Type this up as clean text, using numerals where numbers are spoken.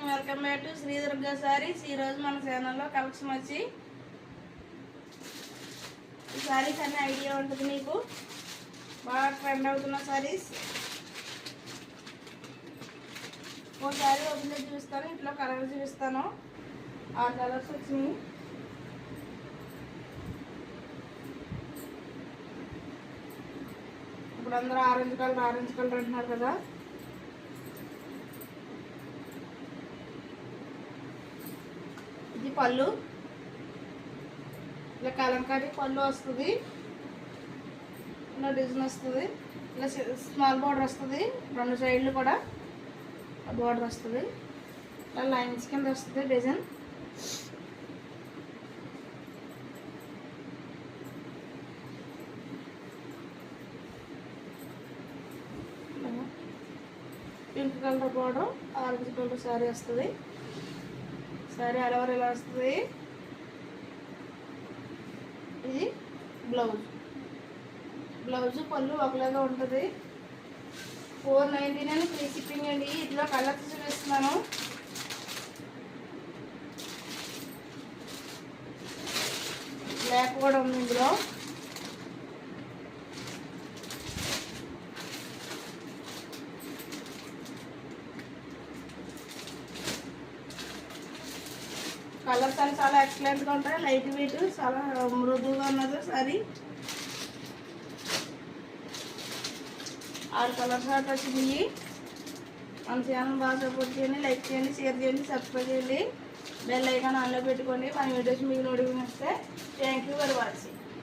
Welcome back to Sri Durga Sarees. ఈరోజు మన ఛానల్లో కలెక్షన్ వచ్చి ఈ సారీస్ అనే ఐడియా ఉంటుంది మీకు. బాగా ట్రెండ్ అవుతున్న సారీస్. ఓ సారీ ఓపెన్ చేసి చూపిస్తాను, ఇట్లా కలర్ చూపిస్తాను. 6 కలర్స్ వచ్చినాయి. ఇప్పుడు అందరూ ఆరెంజ్ కలర్ అంటున్నారు కదా. ఇది పళ్ళు, ఇలా కలంకారీ పళ్ళు వస్తుంది, ఇలా డిజైన్ వస్తుంది, ఇలా స్మాల్ బార్డర్ వస్తుంది, 2 సైడ్లు కూడా బార్డర్ వస్తుంది, ఇలా లైన్స్ కింద వస్తుంది design. Pink colour border, orange colour sari వస్తుంది. శారీ అలవర్ ఇలా వస్తుంది. ఇది బ్లౌజ్ పళ్ళు ఒకలాగా ఉంటుంది. 499 ఫ్రీ షిప్పింగ్ అండి. ఇట్లా కలర్స్ చూపిస్తున్నాను. బ్లాక్ కూడా ఉంది ఇందులో. కలర్స్ అని చాలా ఎక్సలెంట్గా ఉంటాయి. లైట్ వెయిట్, చాలా మృదువుగా ఉన్నది సారీ. 6 కలర్స్ వచ్చింది. మన ఛానల్ బాగా సపోర్ట్ చేయండి, లైక్ చేయండి, షేర్ చేయండి, సబ్స్క్రైబ్ చేయండి, బెల్ ఐకాన్ ఆన్లో పెట్టుకోండి. మన వీడియోస్ మీకు నోటిఫికేషన్ వస్తే. Thank you for watching.